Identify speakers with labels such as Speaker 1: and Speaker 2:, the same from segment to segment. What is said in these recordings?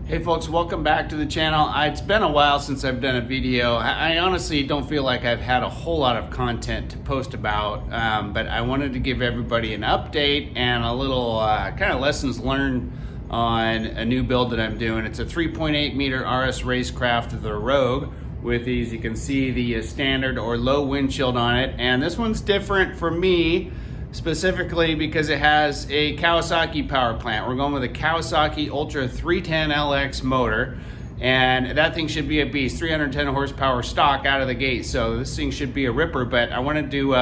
Speaker 1: Hey folks, welcome back to the channel. It's been a while since I've done a video. I honestly don't feel like I've had a whole lot of content to post about, but I wanted to give everybody an update and a little kind of lessons learned on a new build that I'm doing. It's a 3.8 meter RSRacecraft, the Rogue, with these, you can see the standard or low windshield on it. And this one's different for me, specifically because it has a Kawasaki power plant. We're going with a Kawasaki Ultra 310LX motor, and that thing should be a beast, 310 horsepower stock out of the gate. So this thing should be a ripper, but I wanted to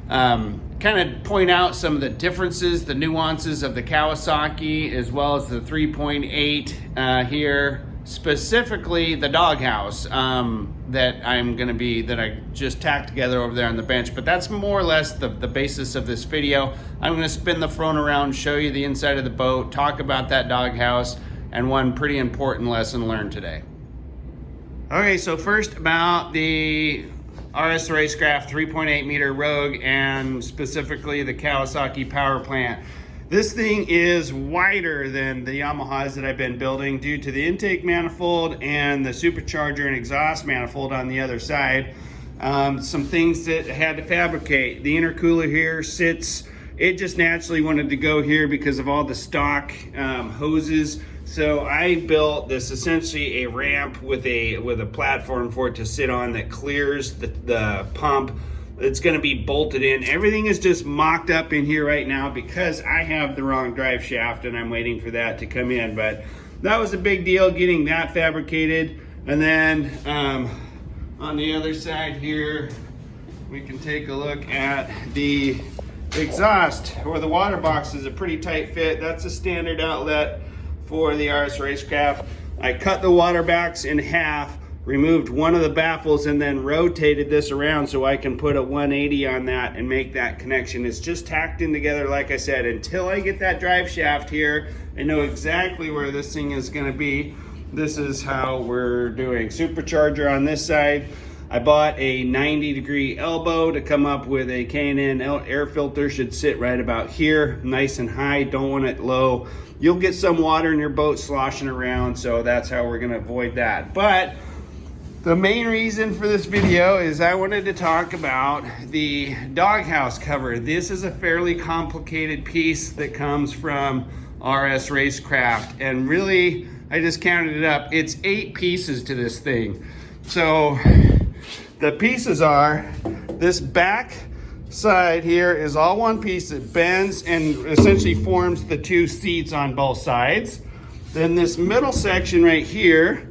Speaker 1: kind of point out some of the differences, the nuances of the Kawasaki, as well as the 3.8 here, specifically the doghouse that I just tacked together over there on the bench. But that's more or less the basis of this video. I'm going to spin the phone around, show you the inside of the boat, talk about that doghouse, and one pretty important lesson learned today. Okay, so first about the RSRacecraft 3.8 meter Rogue, and specifically the Kawasaki power plant. This thing is wider than the Yamahas that I've been building due to the intake manifold and the supercharger and exhaust manifold on the other side. Some things that I had to fabricate. The intercooler here sits, it just naturally wanted to go here because of all the stock hoses. So I built this essentially a ramp with a platform for it to sit on that clears the pump. It's going to be bolted in. Everything is just mocked up in here right now because I have the wrong drive shaft and I'm waiting for that to come in. But that was a big deal getting that fabricated. And then on the other side here, we can take a look at the exhaust, or the water box is a pretty tight fit. That's a standard outlet for the RSRacecraft. I cut the water box in half, removed one of the baffles, and then rotated this around so I can put a 180 on that and make that connection. It's just tacked in together, like I said. Until I get that drive shaft here and know exactly where this thing is going to be, this is how we're doing. Supercharger on this side. I bought a 90-degree elbow to come up with a K&N air filter. Should sit right about here, nice and high, don't want it low. You'll get some water in your boat sloshing around, so that's how we're going to avoid that. But the main reason for this video is I wanted to talk about the doghouse cover. This is a fairly complicated piece that comes from RSRacecraft, and really, I just counted it up. It's 8 pieces to this thing. So the pieces are, this back side here is all one piece that bends and essentially forms the 2 seats on both sides. Then this middle section right here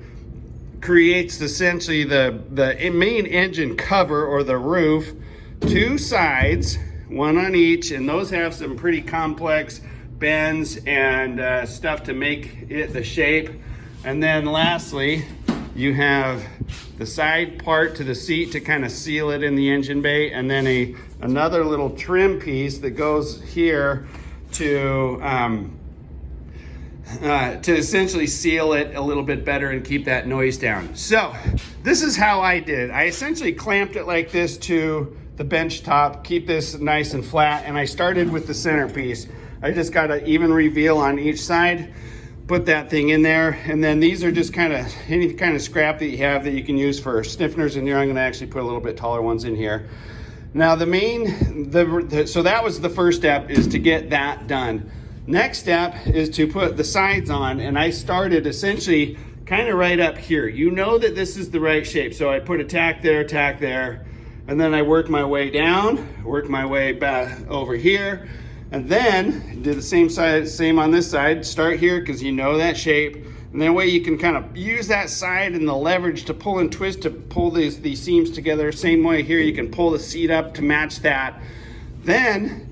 Speaker 1: creates essentially the main engine cover, or the roof. 2 sides, one on each, and those have some pretty complex bends and stuff to make it the shape. And then lastly, you have the side part to the seat to kind of seal it in the engine bay, and then another little trim piece that goes here to essentially seal it a little bit better and keep that noise down. So this is how I did. I essentially clamped it like this to the bench top, keep this nice and flat, and I started with the centerpiece. I just got an even reveal on each side, put that thing in there, and then these are just kind of any kind of scrap that you have that you can use for stiffeners in here. I'm going to actually put a little bit taller ones in here. Now so that was the first step, is to get that done. Next step is to put the sides on, and I started essentially kind of right up here. You know that this is the right shape, so I put a tack there, and then I work my way down, work my way back over here, and then do the same on this side. Start here because you know that shape, and that way you can kind of use that side and the leverage to pull and twist to pull these seams together. Same way here, you can pull the seat up to match that. Then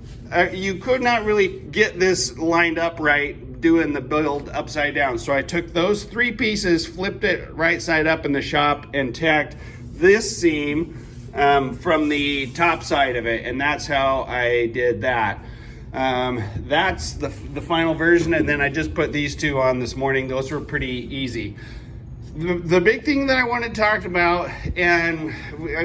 Speaker 1: you could not really get this lined up right doing the build upside down. So I took those 3 pieces, flipped it right side up in the shop, and tacked this seam from the top side of it. And that's how I did that. That's the final version. And then I just put these 2 on this morning. Those were pretty easy. The big thing that I want to talk about, and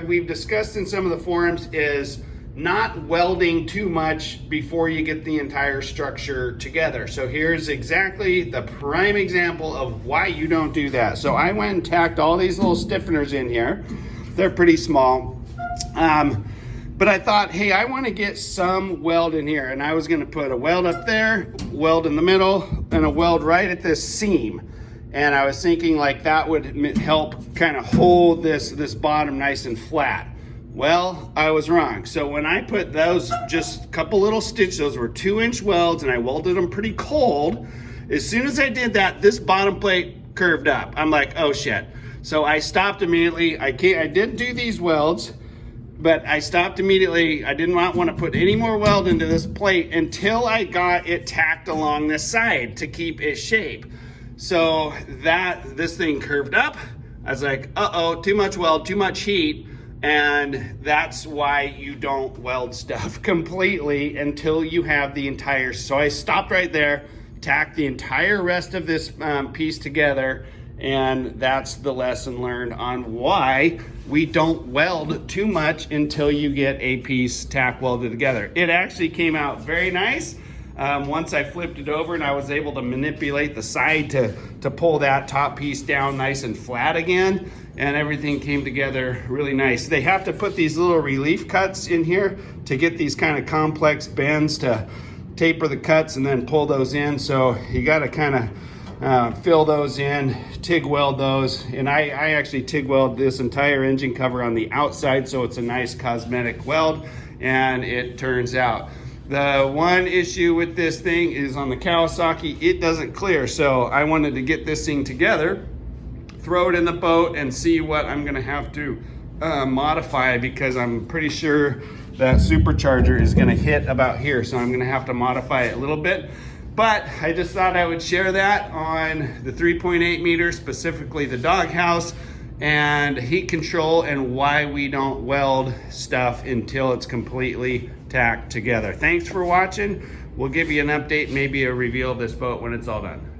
Speaker 1: we've discussed in some of the forums, is not welding too much before you get the entire structure together. So here's exactly the prime example of why you don't do that. So I went and tacked all these little stiffeners in here. They're pretty small. But I thought, hey, I want to get some weld in here. And I was going to put a weld up there, weld in the middle, and a weld right at this seam. And I was thinking like that would help kind of hold this bottom nice and flat. Well, I was wrong. So when I put those, just a couple little stitches, those were 2-inch welds, and I welded them pretty cold. As soon as I did that, this bottom plate curved up. I'm like, oh shit. So I stopped immediately. I did do these welds, but I stopped immediately. I did not want to put any more weld into this plate until I got it tacked along this side to keep its shape. So this thing curved up. I was like, uh-oh, too much weld, too much heat. And that's why you don't weld stuff completely until you have the entire, so I stopped right there, tacked the entire rest of this piece together, and that's the lesson learned on why we don't weld too much until you get a piece tack welded together. It actually came out very nice. Once I flipped it over and I was able to manipulate the side to pull that top piece down nice and flat again, and everything came together really nice. They have to put these little relief cuts in here to get these kind of complex bends to taper the cuts and then pull those in. So you got to kind of fill those in, TIG weld those. And I actually TIG weld this entire engine cover on the outside, so it's a nice cosmetic weld, and it turns out. The one issue with this thing is on the Kawasaki, it doesn't clear. So I wanted to get this thing together, throw it in the boat, and see what I'm gonna have to modify, because I'm pretty sure that supercharger is gonna hit about here. So I'm gonna have to modify it a little bit. But I just thought I would share that on the 3.8 meter, specifically the doghouse, and heat control, and why we don't weld stuff until it's completely tacked together. Thanks for watching. We'll give you an update, maybe a reveal of this boat when it's all done.